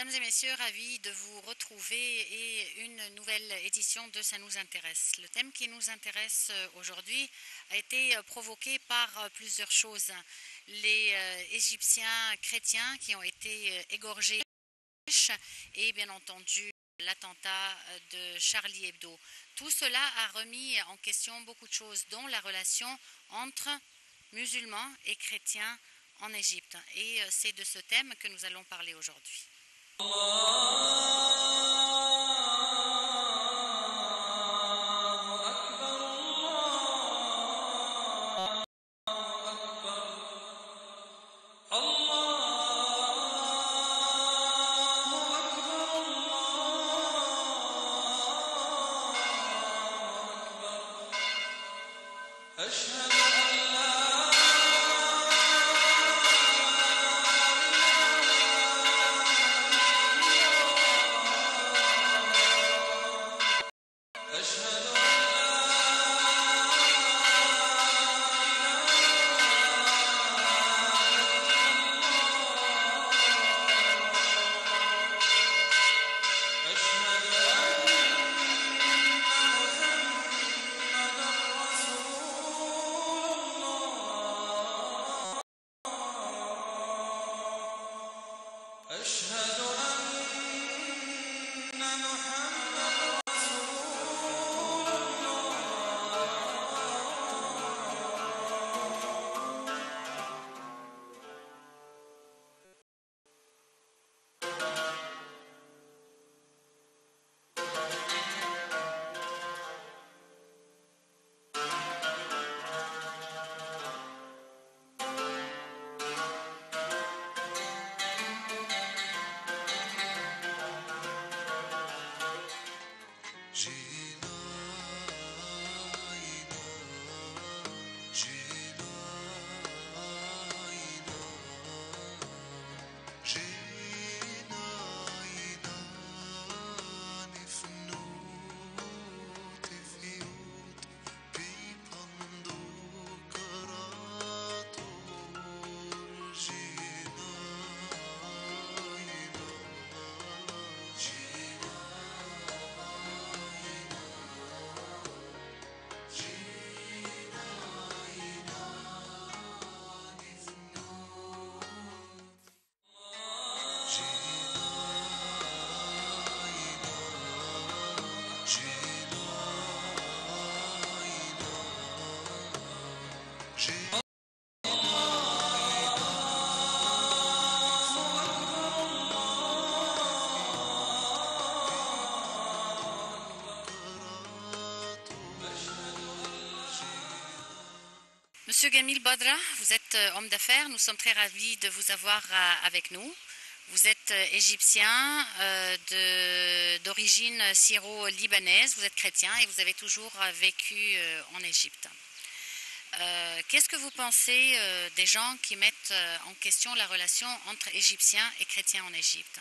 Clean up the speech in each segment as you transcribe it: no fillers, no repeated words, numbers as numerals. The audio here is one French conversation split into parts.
Mesdames et messieurs, ravis de vous retrouver et une nouvelle édition de Ça nous intéresse. Le thème qui nous intéresse aujourd'hui a été provoqué par plusieurs choses. Les Égyptiens chrétiens qui ont été égorgés et bien entendu l'attentat de Charlie Hebdo. Tout cela a remis en question beaucoup de choses, dont la relation entre musulmans et chrétiens en Égypte. Et c'est de ce thème que nous allons parler aujourd'hui. Monsieur Gamil Badra, vous êtes homme d'affaires, nous sommes très ravis de vous avoir avec nous. Vous êtes égyptien d'origine syro-libanaise, vous êtes chrétien et vous avez toujours vécu en Égypte. Qu'est-ce que vous pensez des gens qui mettent en question la relation entre Égyptiens et chrétiens en Égypte?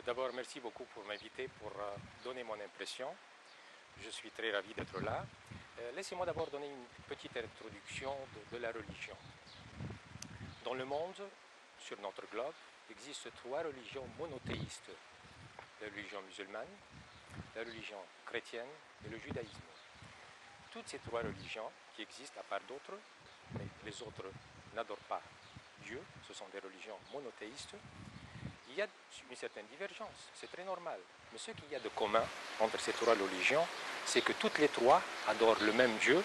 D'abord, merci beaucoup pour m'inviter, pour donner mon impression. Je suis très ravi d'être là. Laissez-moi d'abord donner une petite introduction de la religion. Dans le monde, sur notre globe, existent trois religions monothéistes. La religion musulmane, la religion chrétienne et le judaïsme. Toutes ces trois religions qui existent à part d'autres, mais les autres n'adorent pas Dieu, ce sont des religions monothéistes. Il y a une certaine divergence, c'est très normal. Mais ce qu'il y a de commun entre ces trois religions, c'est que toutes les trois adorent le même Dieu,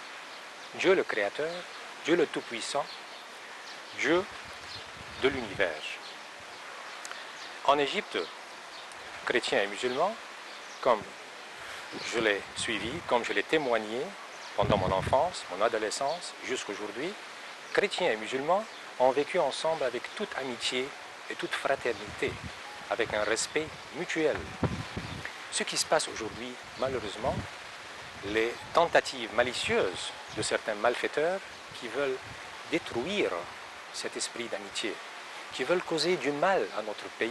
Dieu le Créateur, Dieu le Tout-Puissant, Dieu de l'univers. En Égypte, chrétiens et musulmans, comme je l'ai suivi, comme je l'ai témoigné pendant mon enfance, mon adolescence, jusqu'aujourd'hui, chrétiens et musulmans ont vécu ensemble avec toute amitié et toute fraternité, avec un respect mutuel. Ce qui se passe aujourd'hui, malheureusement, les tentatives malicieuses de certains malfaiteurs qui veulent détruire cet esprit d'amitié, qui veulent causer du mal à notre pays.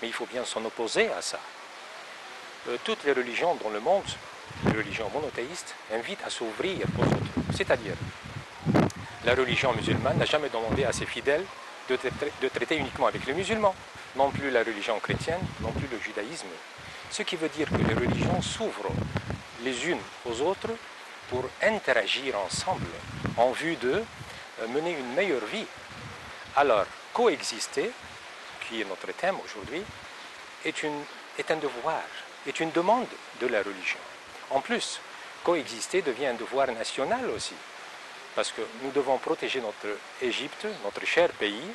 Mais il faut bien s'en opposer à ça. Toutes les religions dans le monde, les religions monothéistes, invitent à s'ouvrir aux autres. C'est-à-dire, la religion musulmane n'a jamais demandé à ses fidèles de traiter uniquement avec les musulmans. non plus la religion chrétienne, non plus le judaïsme. Ce qui veut dire que les religions s'ouvrent les unes aux autres pour interagir ensemble en vue de mener une meilleure vie. Alors, coexister, qui est notre thème aujourd'hui, est un devoir, est une demande de la religion. En plus, coexister devient un devoir national aussi, parce que nous devons protéger notre Égypte, notre cher pays,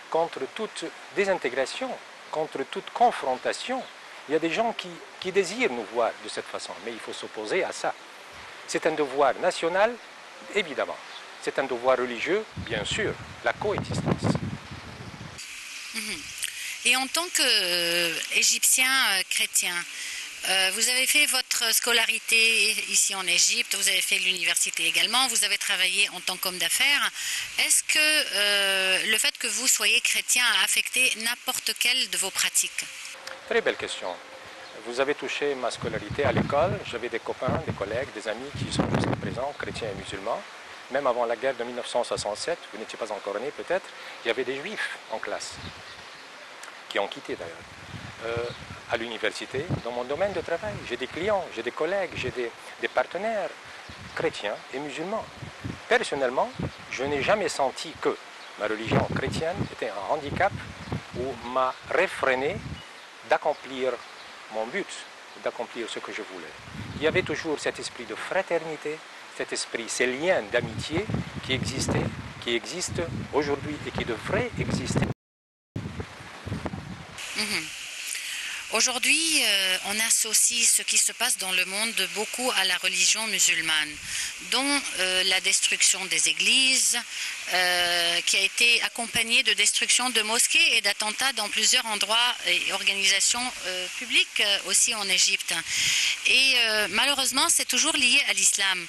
contre toute désintégration, contre toute confrontation. Il y a des gens qui désirent nous voir de cette façon, mais il faut s'opposer à ça. C'est un devoir national, évidemment. C'est un devoir religieux, bien sûr, la coexistence. Et en tant qu'Égyptien chrétien, vous avez fait votre scolarité ici en Égypte, vous avez fait l'université également, vous avez travaillé en tant qu'homme d'affaires. Est-ce que le fait que vous soyez chrétien a affecté n'importe quelle de vos pratiques? Très belle question. Vous avez touché ma scolarité à l'école. J'avais des copains, des collègues, des amis qui sont jusqu'à présent chrétiens et musulmans. Même avant la guerre de 1967, vous n'étiez pas encore né peut-être, il y avait des juifs en classe, qui ont quitté d'ailleurs. À l'université, dans mon domaine de travail, j'ai des clients, j'ai des collègues, j'ai des partenaires chrétiens et musulmans. Personnellement, je n'ai jamais senti que ma religion chrétienne était un handicap ou m'a réfréné d'accomplir mon but, d'accomplir ce que je voulais. Il y avait toujours cet esprit de fraternité, cet esprit, ces liens d'amitié qui existent aujourd'hui et qui devraient exister. Aujourd'hui, on associe ce qui se passe dans le monde beaucoup à la religion musulmane, dont la destruction des églises, qui a été accompagnée de destruction de mosquées et d'attentats dans plusieurs endroits et organisations publiques aussi en Égypte. Et malheureusement, c'est toujours lié à l'islam.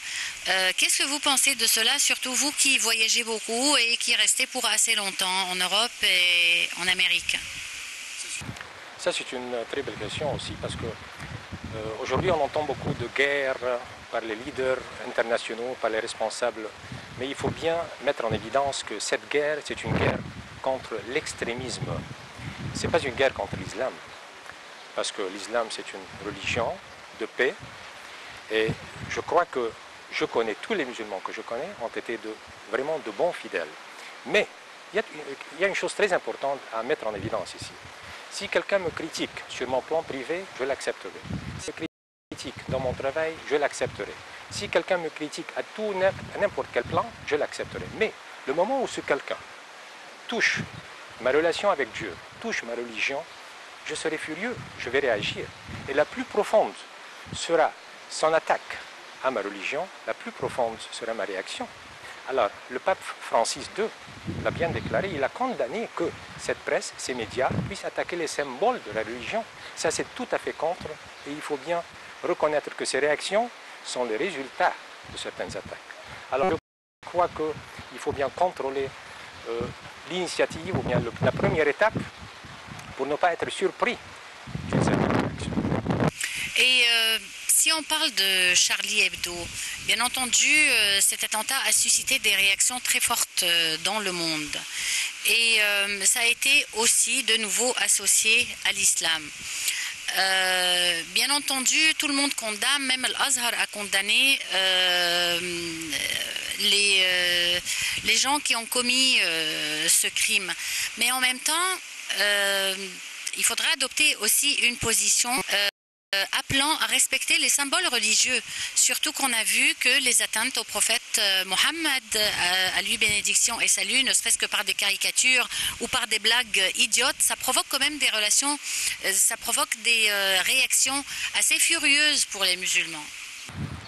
Qu'est-ce que vous pensez de cela, surtout vous qui voyagez beaucoup et qui restez pour assez longtemps en Europe et en Amérique? Ça, c'est une très belle question aussi, parce qu'aujourd'hui, on entend beaucoup de guerres par les leaders internationaux, par les responsables, mais il faut bien mettre en évidence que cette guerre, c'est une guerre contre l'extrémisme. Ce n'est pas une guerre contre l'islam, parce que l'islam, c'est une religion de paix, et je crois que je connais, tous les musulmans que je connais ont été vraiment de bons fidèles. Mais il y a une chose très importante à mettre en évidence ici. Si quelqu'un me critique sur mon plan privé, je l'accepterai. Si quelqu'un me critique dans mon travail, je l'accepterai. Si quelqu'un me critique à n'importe quel plan, je l'accepterai. Mais le moment où ce quelqu'un touche ma relation avec Dieu, touche ma religion, je serai furieux, je vais réagir. Et la plus profonde sera son attaque à ma religion, la plus profonde sera ma réaction. Alors, le pape Francis II l'a bien déclaré, il a condamné que cette presse, ces médias, puissent attaquer les symboles de la religion. Ça, c'est tout à fait contre, et il faut bien reconnaître que ces réactions sont le résultat de certaines attaques. Alors, je crois qu'il faut bien contrôler l'initiative, ou bien la première étape, pour ne pas être surpris d'une certaine réaction. Et si on parle de Charlie Hebdo, bien entendu, cet attentat a suscité des réactions très fortes dans le monde. Et ça a été aussi de nouveau associé à l'islam. Bien entendu, tout le monde condamne, même l'Azhar a condamné les gens qui ont commis ce crime. Mais en même temps, il faudra adopter aussi une position appelant à respecter les symboles religieux, surtout qu'on a vu que les atteintes au prophète Mohammed, à lui bénédiction et salut, ne serait-ce que par des caricatures ou par des blagues idiotes, ça provoque quand même des relations, ça provoque des réactions assez furieuses pour les musulmans.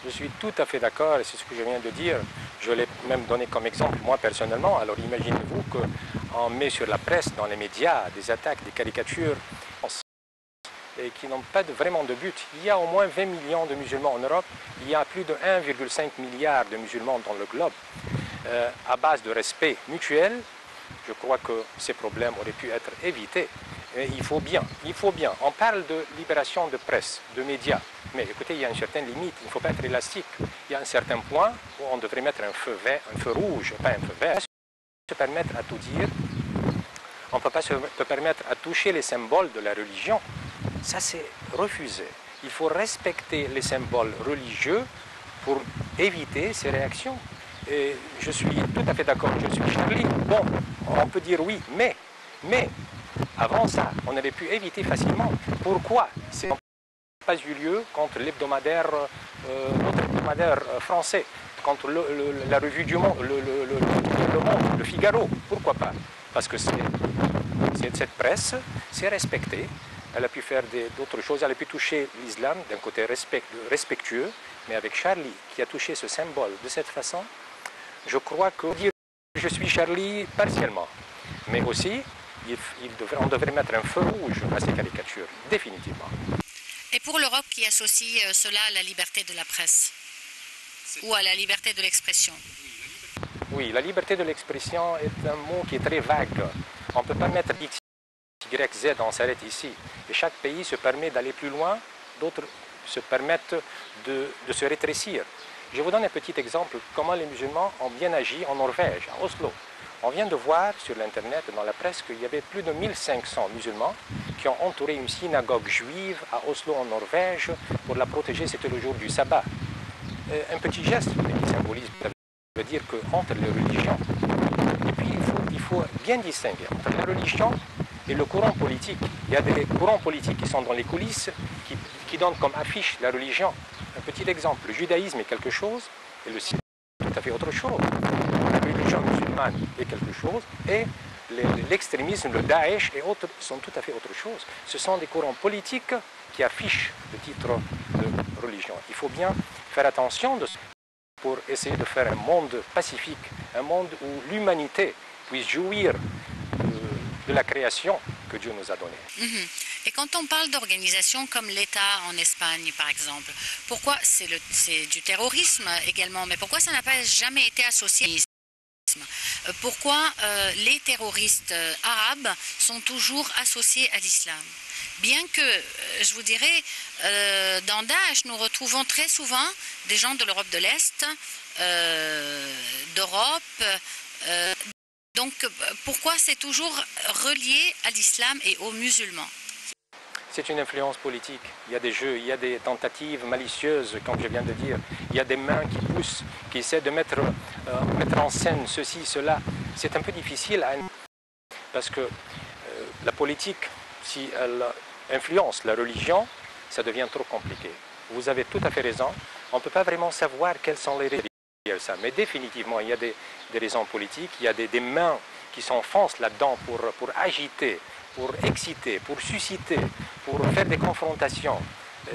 Je suis tout à fait d'accord, et c'est ce que je viens de dire. Je l'ai même donné comme exemple, moi personnellement. Alors imaginez-vous qu'on met sur la presse, dans les médias, des attaques, des caricatures, et qui n'ont pas vraiment de but. Il y a au moins 20 millions de musulmans en Europe, il y a plus de 1,5 milliard de musulmans dans le globe. À base de respect mutuel, je crois que ces problèmes auraient pu être évités. Et il faut bien. On parle de libération de presse, de médias, mais écoutez, il y a une certaine limite, il ne faut pas être élastique. Il y a un certain point où on devrait mettre un feu vert, un feu rouge, pas un feu vert. Se permettre à tout dire, on ne peut pas se permettre à toucher les symboles de la religion. Ça, c'est refusé. Il faut respecter les symboles religieux pour éviter ces réactions. Et je suis tout à fait d'accord, je suis Charlie. Bon, on peut dire oui, mais avant ça, on aurait pu éviter facilement. Pourquoi c'est pas eu lieu contre l'hebdomadaire, notre hebdomadaire français, contre la revue du Monde, le Monde, le Figaro? Pourquoi pas? Parce que cette presse s'est respectée. Elle a pu faire d'autres choses, elle a pu toucher l'islam d'un côté respectueux, mais avec Charlie qui a touché ce symbole de cette façon, je crois que dire je suis Charlie partiellement, mais aussi on devrait mettre un feu rouge à ces caricatures, définitivement. Et pour l'Europe qui associe cela à la liberté de la presse ou à la liberté de l'expression? Oui, la liberté de l'expression est un mot qui est très vague. On ne peut pas mettre X, Y, Z, on s'arrête ici. Et chaque pays se permet d'aller plus loin, d'autres se permettent de se rétrécir. Je vous donne un petit exemple, comment les musulmans ont bien agi en Norvège, à Oslo. On vient de voir sur l'internet, dans la presse, qu'il y avait plus de 1500 musulmans qui ont entouré une synagogue juive à Oslo en Norvège pour la protéger, c'était le jour du sabbat. Un petit geste qui symbolise, ça veut dire qu'entre les religions, et puis il faut bien distinguer entre la religion et le courant politique. Il y a des courants politiques qui sont dans les coulisses, qui donnent comme affiche la religion. Un petit exemple, le judaïsme est quelque chose, et le sionisme est tout à fait autre chose. La religion musulmane est quelque chose, et l'extrémisme, le Daesh et autres sont tout à fait autre chose. Ce sont des courants politiques qui affichent le titre de religion. Il faut bien faire attention pour essayer de faire un monde pacifique, un monde où l'humanité puisse jouir de la création que Dieu nous a donnée. Et quand on parle d'organisations comme l'État en Espagne, par exemple, pourquoi c'est du terrorisme également, mais pourquoi ça n'a pas jamais été associé à l'islam? Pourquoi les terroristes arabes sont toujours associés à l'islam? Bien que, je vous dirais, dans Daesh, nous retrouvons très souvent des gens de l'Europe de l'Est, d'Europe. Donc, pourquoi c'est toujours relié à l'islam et aux musulmans? C'est une influence politique. Il y a des jeux, il y a des tentatives malicieuses, comme je viens de dire. Il y a des mains qui poussent, qui essaient de mettre en scène ceci, cela. C'est un peu difficile parce que la politique, si elle influence la religion, ça devient trop compliqué. Vous avez tout à fait raison. On ne peut pas vraiment savoir quelles sont les raisons derrière ça. Mais définitivement, il y a des raisons politiques, il y a des mains qui s'enfoncent là-dedans pour agiter, pour exciter, pour susciter, pour faire des confrontations.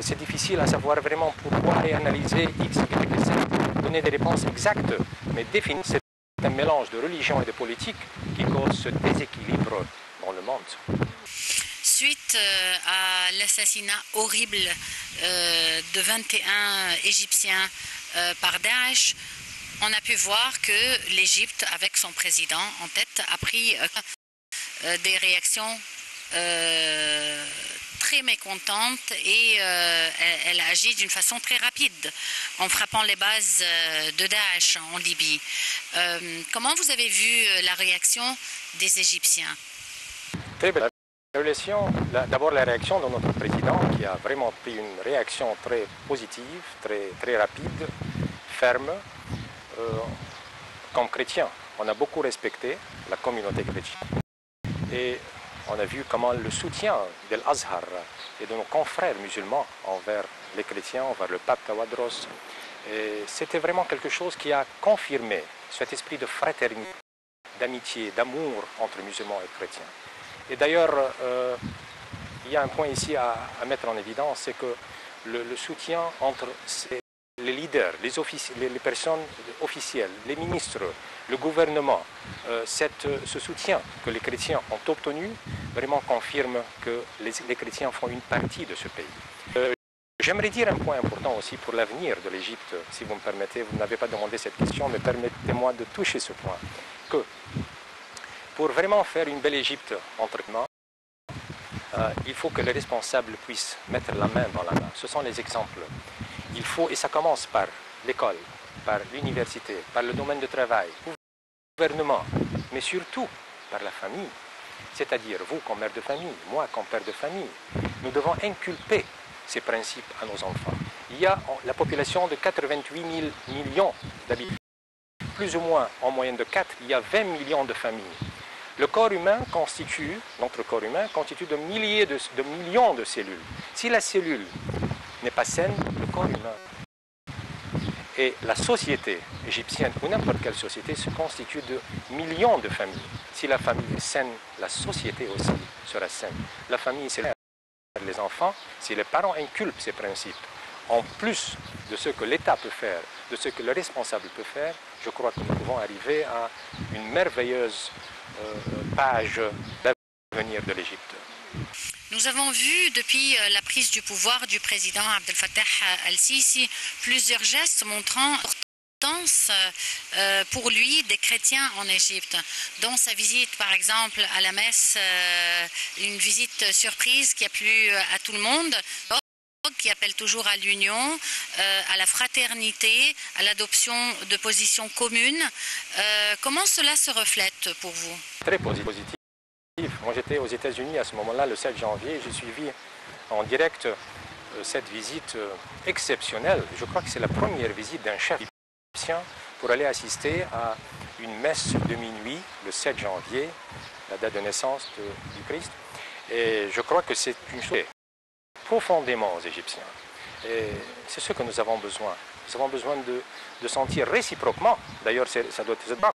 C'est difficile à savoir vraiment pourquoi et analyser X, Y, Z, donner des réponses exactes, mais définir, c'est un mélange de religion et de politique qui cause ce déséquilibre dans le monde. Suite à l'assassinat horrible de 21 Égyptiens par Daesh, on a pu voir que l'Égypte, avec son président en tête, a pris des réactions très mécontentes et elle a agi d'une façon très rapide en frappant les bases de Daesh en Libye. Comment vous avez vu la réaction des Égyptiens? Très bien. D'abord la réaction de notre président qui a vraiment pris une réaction très positive, très rapide, ferme. Comme chrétien, on a beaucoup respecté la communauté chrétienne. Et on a vu comment le soutien de l'Azhar et de nos confrères musulmans envers les chrétiens, envers le pape Tawadros, c'était vraiment quelque chose qui a confirmé cet esprit de fraternité, d'amitié, d'amour entre musulmans et chrétiens. Et d'ailleurs, il y a un point ici à mettre en évidence, c'est que le soutien entre les leaders, les personnes officielles, les ministres, le gouvernement, ce soutien que les chrétiens ont obtenu vraiment confirme que les chrétiens font une partie de ce pays. J'aimerais dire un point important aussi pour l'avenir de l'Égypte, si vous me permettez. Vous n'avez pas demandé cette question, mais permettez-moi de toucher ce point. Que pour vraiment faire une belle Égypte entre mains, il faut que les responsables puissent mettre la main dans la main. Ce sont les exemples. Il faut, et ça commence par l'école, par l'université, par le domaine de travail, le gouvernement, mais surtout par la famille. C'est-à-dire, vous comme mère de famille, moi comme père de famille, nous devons inculper ces principes à nos enfants. Il y a la population de 88 000 millions d'habitants, plus ou moins en moyenne de 4, il y a 20 millions de familles. Le corps humain constitue, notre corps humain constitue de millions de cellules. Si la cellule n'est pas saine, le corps humain et la société égyptienne ou n'importe quelle société se constitue de millions de familles. Si la famille est saine, la société aussi sera saine. La famille, c'est les enfants. Si les parents inculpent ces principes, en plus de ce que l'État peut faire, de ce que le responsable peut faire, je crois que nous pouvons arriver à une merveilleuse page d'avenir de l'Égypte. Nous avons vu depuis la prise du pouvoir du président Abdel Fattah al-Sisi plusieurs gestes montrant l'importance pour lui des chrétiens en Égypte, dont sa visite par exemple à la messe, une visite surprise qui a plu à tout le monde, qui appelle toujours à l'union, à la fraternité, à l'adoption de positions communes. Comment cela se reflète pour vous? Très positif. Moi j'étais aux États-Unis à ce moment-là, le 7 janvier, j'ai suivi en direct cette visite exceptionnelle. Je crois que c'est la première visite d'un chef égyptien pour aller assister à une messe de minuit, le 7 janvier, la date de naissance du Christ. Et je crois que c'est une chose profondément aux Égyptiens. Et c'est ce que nous avons besoin. Nous avons besoin de sentir réciproquement, d'ailleurs ça doit être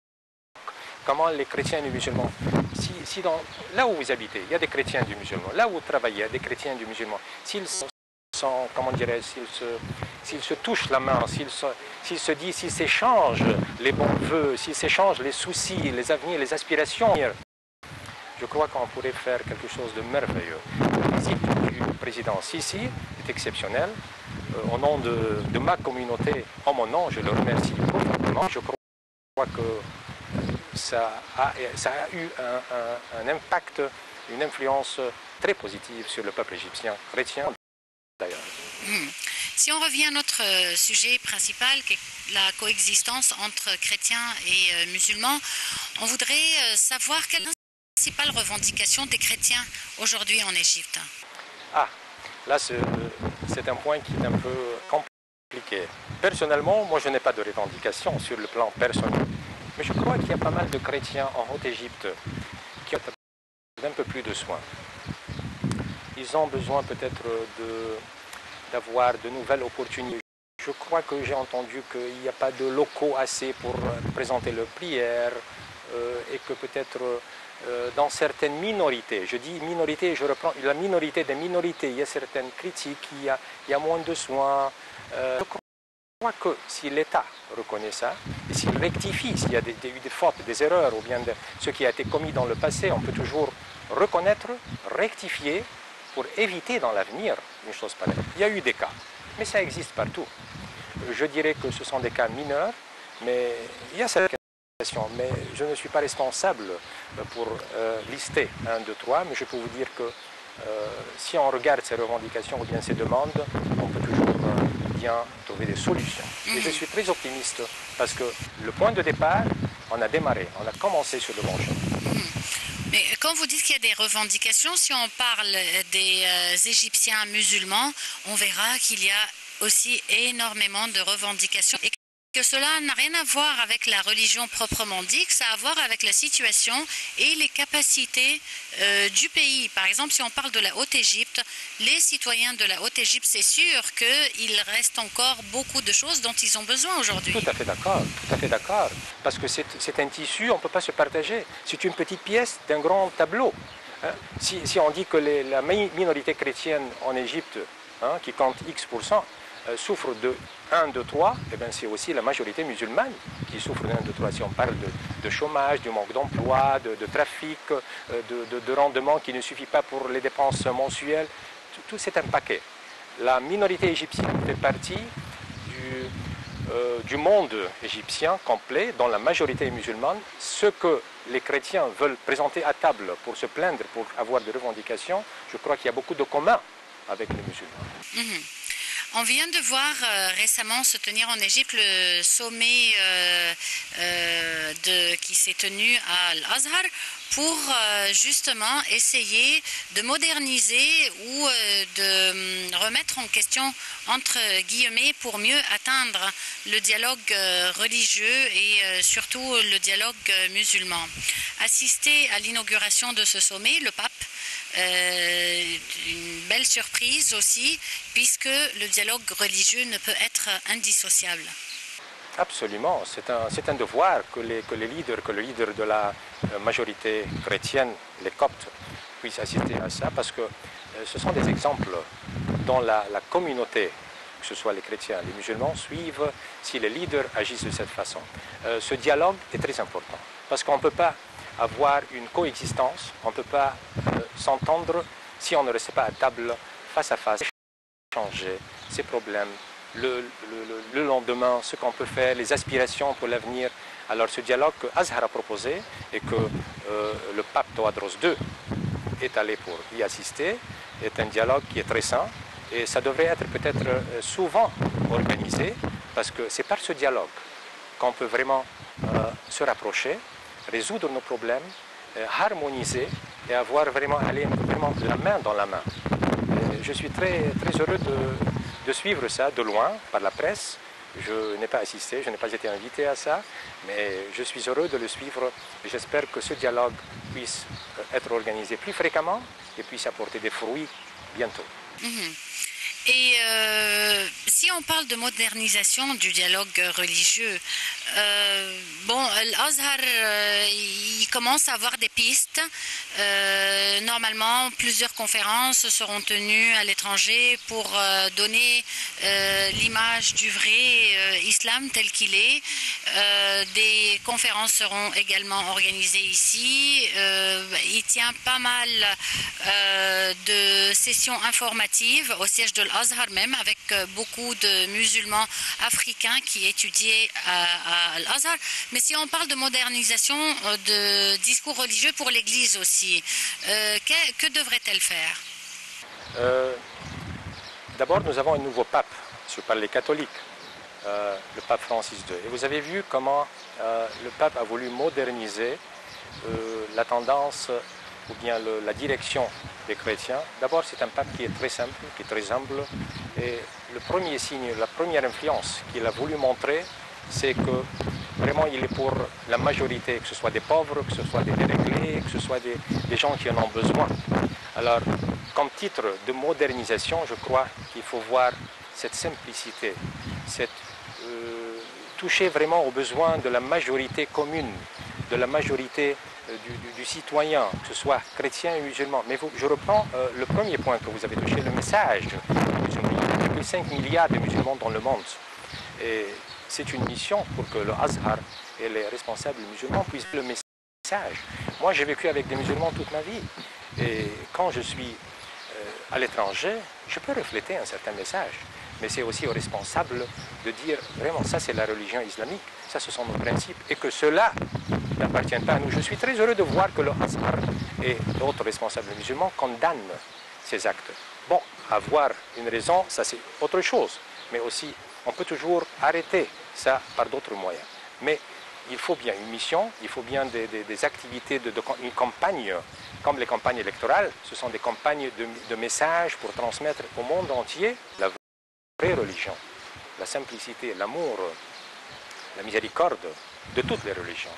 comment les chrétiens et les musulmans, là où vous habitez, il y a des chrétiens et des musulmans, là où vous travaillez, il y a des chrétiens et des musulmans, s'ils sont, comment dirais-je, s'ils se touchent la main, s'ils se disent, s'ils s'échangent les bons vœux, s'ils s'échangent les soucis, les avenirs, les aspirations, je crois qu'on pourrait faire quelque chose de merveilleux. La visite du président Sisi est exceptionnelle. Au nom de ma communauté, en mon nom, je le remercie profondément. Je crois que ça a eu un impact, une influence très positive sur le peuple égyptien, chrétien d'ailleurs. Si on revient à notre sujet principal, qui est la coexistence entre chrétiens et musulmans, on voudrait savoir quelle est la principale revendication des chrétiens aujourd'hui en Égypte. Ah, là c'est un point qui est un peu compliqué. Personnellement, moi je n'ai pas de revendication sur le plan personnel. Mais je crois qu'il y a pas mal de chrétiens en Haute-Égypte qui ont d'un peu plus de soins. Ils ont besoin peut-être d'avoir de nouvelles opportunités. Je crois que j'ai entendu qu'il n'y a pas de locaux assez pour présenter leurs prières et que peut-être dans certaines minorités, je dis minorité, je reprends la minorité des minorités, il y a certaines critiques, il y a moins de soins. Je crois que si l'État reconnaît ça, et s'il rectifie, s'il y a eu des fautes, des erreurs, ou bien ce qui a été commis dans le passé, on peut toujours reconnaître, rectifier, pour éviter dans l'avenir une chose pareille. Il y a eu des cas, mais ça existe partout. Je dirais que ce sont des cas mineurs, mais il y a cette question. Mais je ne suis pas responsable pour lister 1, 2, 3, mais je peux vous dire que si on regarde ces revendications ou bien ces demandes, on peut toujours trouver des solutions. Et je suis très optimiste parce que le point de départ, on a démarré, on a commencé sur le bon chemin. Mais quand vous dites qu'il y a des revendications, si on parle des Égyptiens musulmans, on verra qu'il y a aussi énormément de revendications et que cela n'a rien à voir avec la religion proprement dit, que ça a à voir avec la situation et les capacités du pays. Par exemple, si on parle de la Haute-Égypte, les citoyens de la Haute-Égypte, c'est sûr qu'il reste encore beaucoup de choses dont ils ont besoin aujourd'hui. Tout à fait d'accord, parce que c'est un tissu, on ne peut pas se partager. C'est une petite pièce d'un grand tableau. Si on dit que la minorité chrétienne en Égypte, qui compte X%, souffre de 1, 2, 3, et bien c'est aussi la majorité musulmane qui souffre de 1, 2, 3. Si on parle de chômage, du manque d'emploi, de trafic, de rendement qui ne suffit pas pour les dépenses mensuelles, tout c'est un paquet. La minorité égyptienne fait partie du monde égyptien complet, dont la majorité est musulmane. Ce que les chrétiens veulent présenter à table pour se plaindre, pour avoir des revendications, je crois qu'il y a beaucoup de communs avec les musulmans. On vient de voir récemment se tenir en Égypte le sommet qui s'est tenu à Al-Azhar pour justement essayer de moderniser ou de remettre en question, entre guillemets, pour mieux atteindre le dialogue religieux et surtout le dialogue musulman. Assisté à l'inauguration de ce sommet, le pape, une belle surprise aussi, puisque le dialogue religieux ne peut être indissociable. Absolument, c'est un devoir que le leader de la majorité chrétienne, les Coptes, puissent assister à ça, parce que ce sont des exemples dont la communauté, que ce soit les chrétiens, les musulmans, suivent si les leaders agissent de cette façon. Ce dialogue est très important, parce qu'on ne peut pas avoir une coexistence, on ne peut pas s'entendre si on ne reste pas à table face à face, échanger ces problèmes, le lendemain, ce qu'on peut faire, les aspirations pour l'avenir. Alors ce dialogue que Azhar a proposé et que le pape Théodore II est allé pour y assister est un dialogue qui est très sain et ça devrait être peut-être souvent organisé parce que c'est par ce dialogue qu'on peut vraiment se rapprocher, résoudre nos problèmes, harmoniser et avoir vraiment la main dans la main. Je suis très heureux de suivre ça de loin par la presse. Je n'ai pas assisté, je n'ai pas été invité à ça, mais je suis heureux de le suivre et j'espère que ce dialogue puisse être organisé plus fréquemment et puisse apporter des fruits bientôt. Et si on parle de modernisation du dialogue religieux, l'Azhar, il commence à avoir des pistes. Normalement, plusieurs conférences seront tenues à l'étranger pour donner l'image du vrai islam tel qu'il est. Des conférences seront également organisées ici. Il tient pas mal de sessions informatives au siège de l'Azhar même, avec beaucoup de musulmans africains qui étudiaient à l'Azhar. Mais si on parle de modernisation de discours religieux pour l'Église aussi, que devrait-elle faire? D'abord, nous avons un nouveau pape, je parle des catholiques, le pape Francis II. Et vous avez vu comment le pape a voulu moderniser la tendance ou bien la direction des chrétiens. D'abord, c'est un pape qui est très simple, qui est très humble. Et le premier signe, la première influence qu'il a voulu montrer, c'est que vraiment il est pour la majorité, que ce soit des pauvres, que ce soit des déréglés, que ce soit des gens qui en ont besoin. Alors, comme titre de modernisation, je crois qu'il faut voir cette simplicité, toucher vraiment aux besoins de la majorité commune, de la majorité du citoyen, que ce soit chrétien et musulman. Mais je reprends le premier point que vous avez touché, le message musulman. Il y a plus de 5 milliards de musulmans dans le monde. Et c'est une mission pour que le Azhar et les responsables musulmans puissent le message. Moi, j'ai vécu avec des musulmans toute ma vie. Et quand je suis à l'étranger, je peux refléter un certain message. Mais c'est aussi aux responsables de dire vraiment ça c'est la religion islamique, ça ce sont nos principes et que cela n'appartient pas à nous. Je suis très heureux de voir que le Azhar et d'autres responsables musulmans condamnent ces actes. Bon, avoir une raison, ça c'est autre chose, mais aussi on peut toujours arrêter ça par d'autres moyens. Mais il faut bien une mission, il faut bien des activités, une campagne, comme les campagnes électorales, ce sont des campagnes de messages pour transmettre au monde entier la vraie religion, la simplicité, l'amour, la miséricorde de toutes les religions.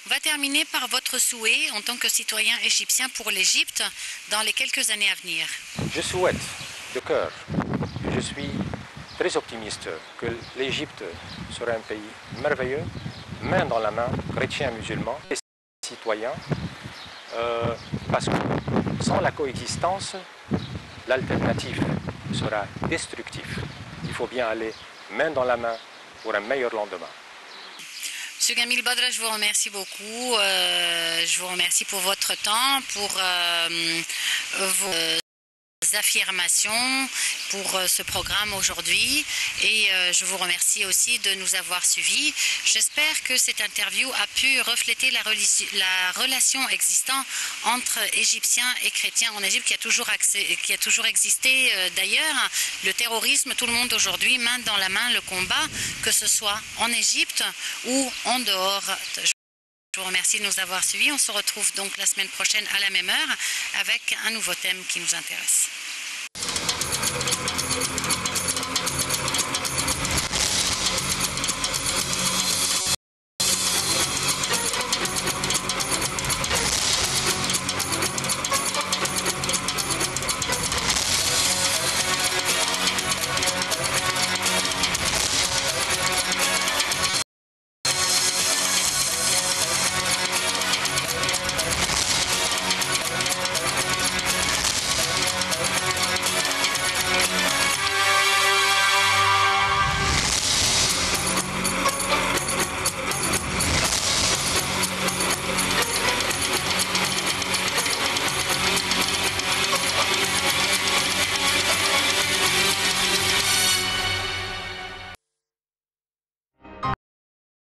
On va terminer par votre souhait en tant que citoyen égyptien pour l'Égypte dans les quelques années à venir. Je souhaite de cœur, je suis très optimiste que l'Égypte sera un pays merveilleux, main dans la main, chrétiens, musulmans et citoyens, parce que sans la coexistence, l'alternative sera destructive. Il faut bien aller main dans la main pour un meilleur lendemain. Monsieur Gamil Badra, je vous remercie beaucoup. Je vous remercie pour votre temps, pour vos affirmations pour ce programme aujourd'hui et je vous remercie aussi de nous avoir suivis. J'espère que cette interview a pu refléter la relation existante entre Égyptiens et chrétiens en Égypte qui a toujours existé d'ailleurs. Le terrorisme, tout le monde aujourd'hui, main dans la main, le combat, que ce soit en Égypte ou en dehors. Je vous remercie de nous avoir suivis. On se retrouve donc la semaine prochaine à la même heure avec un nouveau thème qui nous intéresse.